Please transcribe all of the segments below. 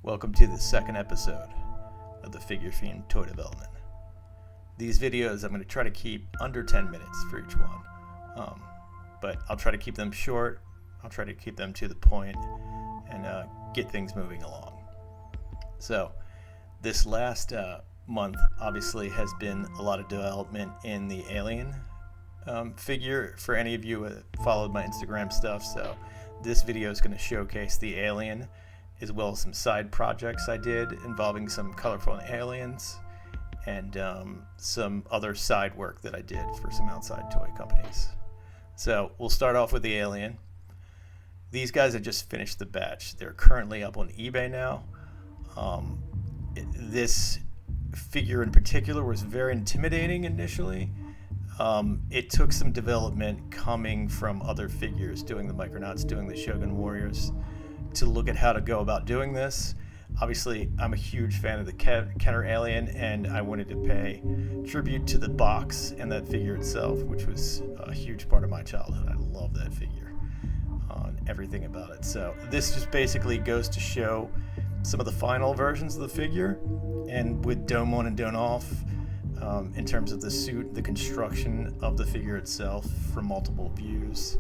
Welcome to the second episode of the Figure Fiend Toy Development. These videos I'm going to try to keep under 10 minutes for each one, but I'll try to keep them short. I'll try to keep them to the point and get things moving along. So this last month obviously has been a lot of development in the Alien figure for any of you who followed my Instagram stuff. So this video is going to showcase the Alien as well as some side projects I did involving some Colorform aliens and some other side work that I did for some outside toy companies. So we'll start off with the Alien. These guys have just finished the batch. They're currently up on eBay now. This figure in particular was very intimidating initially. It took some development coming from other figures, doing the Micronauts, doing the Shogun Warriors, to look at how to go about doing this. Obviously, I'm a huge fan of the Kenner Alien, and I wanted to pay tribute to the box and that figure itself, which was a huge part of my childhood. I love that figure and everything about it. So this just basically goes to show some of the final versions of the figure, and with dome on and dome off, in terms of the suit, the construction of the figure itself from multiple views.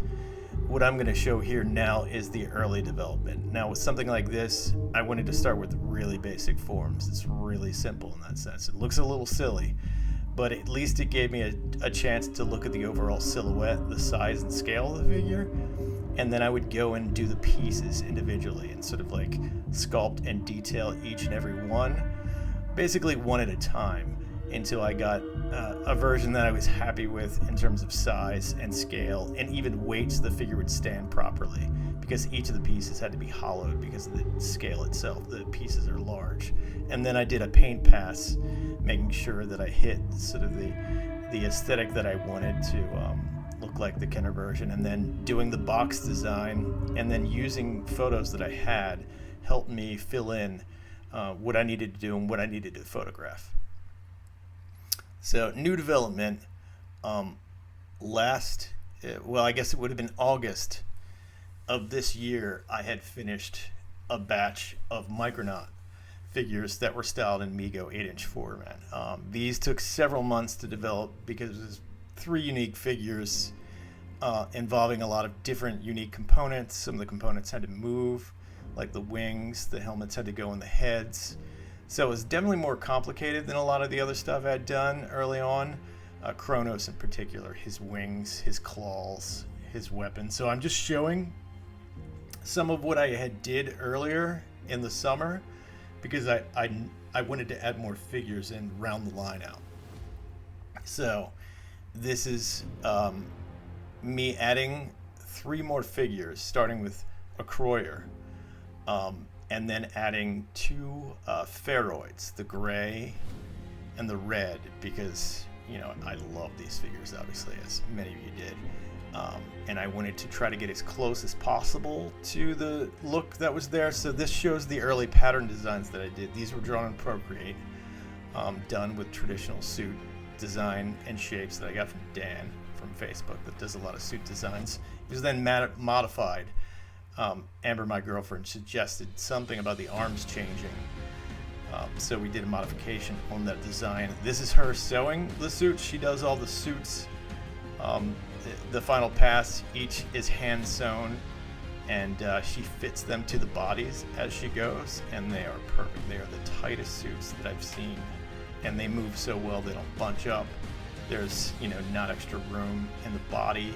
What I'm going to show here now is the early development. Now with something like this, I wanted to start with really basic forms. It's really simple in that sense. It looks a little silly, but at least it gave me a chance to look at the overall silhouette, the size and scale of the figure, and then I would go and do the pieces individually and sort of like sculpt and detail each and every one, basically one at a time, until I got a version that I was happy with in terms of size and scale and even weights the figure would stand properly, because each of the pieces had to be hollowed because of the scale itself. The pieces are large. And then I did a paint pass, making sure that I hit sort of the aesthetic that I wanted to look like the Kenner version, and then doing the box design and then using photos that I had helped me fill in what I needed to do and what I needed to photograph. So new development, I guess it would have been August of this year, I had finished a batch of Micronaut figures that were styled in Mego 8-inch format. These took several months to develop because it was 3 unique figures involving a lot of different unique components. Some of the components had to move, like the wings, the helmets had to go in the heads. So it was definitely more complicated than a lot of the other stuff I had done early on. Kronos in particular, his wings, his claws, his weapon. So I'm just showing some of what I had did earlier in the summer, because I wanted to add more figures and round the line out. So this is me adding 3 more figures, starting with a Croyer. And then adding 2 Pharoids, the gray and the red, because, you know, I love these figures, obviously, as many of you did. And I wanted to try to get as close as possible to the look that was there. So this shows the early pattern designs that I did. These were drawn in Procreate, done with traditional suit design and shapes that I got from Dan from Facebook that does a lot of suit designs. It was then modified. Amber, my girlfriend, suggested something about the arms changing, so we did a modification on that design. This is her sewing the suits. She does all the suits. The final pass, each is hand sewn, and she fits them to the bodies as she goes, and they are perfect. They are the tightest suits that I've seen, and they move so well. They don't bunch up. There's, you know, not extra room in the body.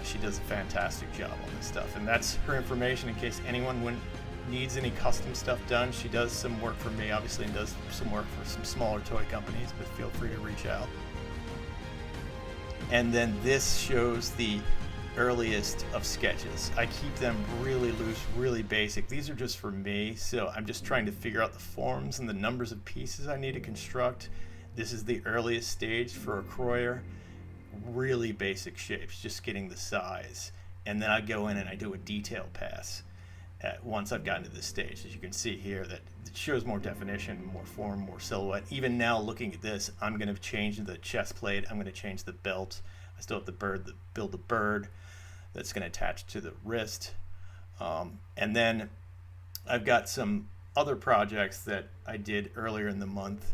She does a fantastic job on this stuff, and that's her information in case anyone needs any custom stuff done. She does some work for me, obviously, and does some work for some smaller toy companies, but feel free to reach out. And then this shows the earliest of sketches. I keep them really loose, really basic. These are just for me, so I'm just trying to figure out the forms and the numbers of pieces I need to construct. This is the earliest stage for a Croyer. Really basic shapes, just getting the size, and then I go in and I do a detail pass once I've gotten to this stage. As you can see here, that it shows more definition, more form, more silhouette. Even now looking at this, I'm going to change the chest plate, I'm going to change the belt. I still have build the bird that's going to attach to the wrist, and then I've got some other projects that I did earlier in the month.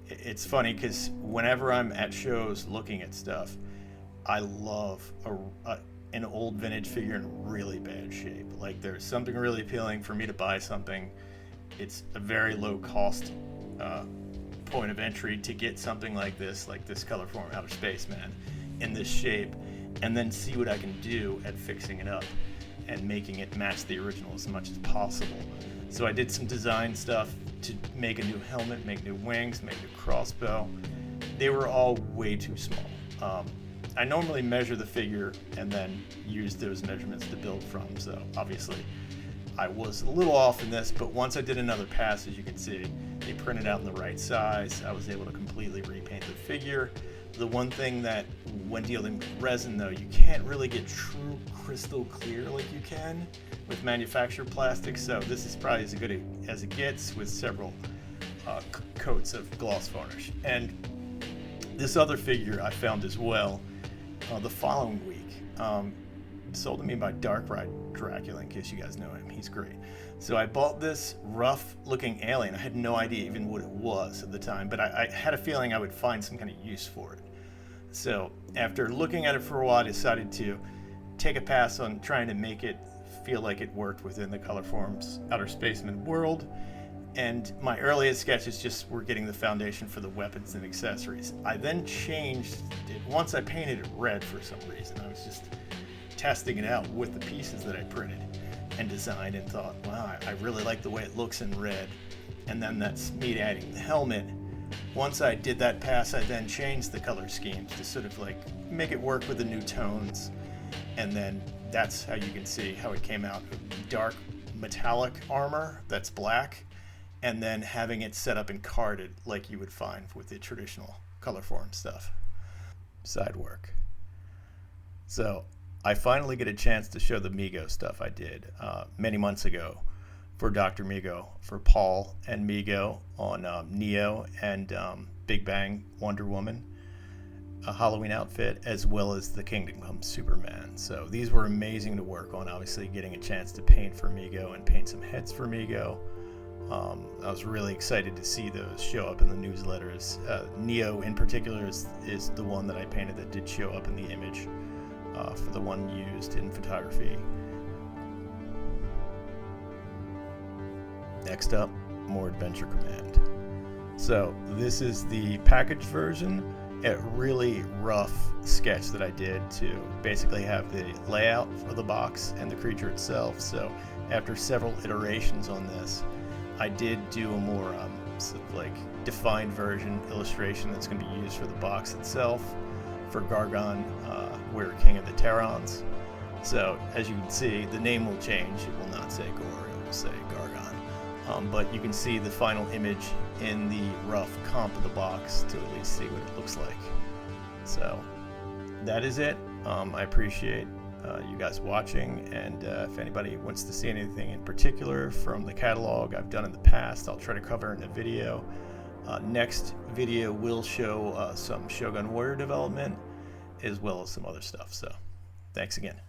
It's funny because whenever I'm at shows looking at stuff, I love an old vintage figure in really bad shape. Like, there's something really appealing for me to buy something. It's a very low cost point of entry to get something like this Colorform Outer Space Man in this shape, and then see what I can do at fixing it up and making it match the original as much as possible. So I did some design stuff to make a new helmet, make new wings, make a new crossbow. They were all way too small. I normally measure the figure and then use those measurements to build from, so obviously I was a little off in this, but once I did another pass, as you can see, they printed out in the right size. I was able to completely repaint the figure. The one thing that when dealing with resin, though, you can't really get true crystal clear like you can with manufactured plastic, so this is probably as good as it gets with several coats of gloss varnish. And this other figure I found as well the following week, sold to me by Dark Ride Dracula, in case you guys know him. He's great. So I bought this rough looking alien. I had no idea even what it was at the time, but I had a feeling I would find some kind of use for it. So after looking at it for a while, I decided to take a pass on trying to make it feel like it worked within the Colorform's Outer Spaceman world. And my earliest sketches just were getting the foundation for the weapons and accessories. I then changed it once I painted it red for some reason. I was just testing it out with the pieces that I printed and designed, and thought, wow, I really like the way it looks in red. And then that's me adding the helmet. Once I did that pass, I then changed the color schemes to sort of like make it work with the new tones. And then that's how you can see how it came out. Dark metallic armor that's black, and then having it set up and carded like you would find with the traditional Colorform stuff. Side work. So I finally get a chance to show the Mego stuff I did many months ago for Dr. Mego, for Paul and Mego on Neo and Big Bang Wonder Woman, a Halloween outfit, as well as the Kingdom Come Superman. So these were amazing to work on. Obviously getting a chance to paint for Mego and paint some heads for Mego. I was really excited to see those show up in the newsletters. Neo in particular is the one that I painted that did show up in the image for the one used in photography. Next up, more Adventure Command. So this is the packaged version, a really rough sketch that I did to basically have the layout for the box and the creature itself. So after several iterations on this, I did do a more sort of like defined version illustration that's going to be used for the box itself. For Gargon, we're King of the Terrans. So as you can see, the name will change. It will not say Gore, it will say Gargon. But you can see the final image in the rough comp of the box to at least see what it looks like. So that is it. I appreciate you guys watching, and if anybody wants to see anything in particular from the catalog I've done in the past, I'll try to cover in a video. Next video will show some Shogun Warrior development as well as some other stuff. So thanks again.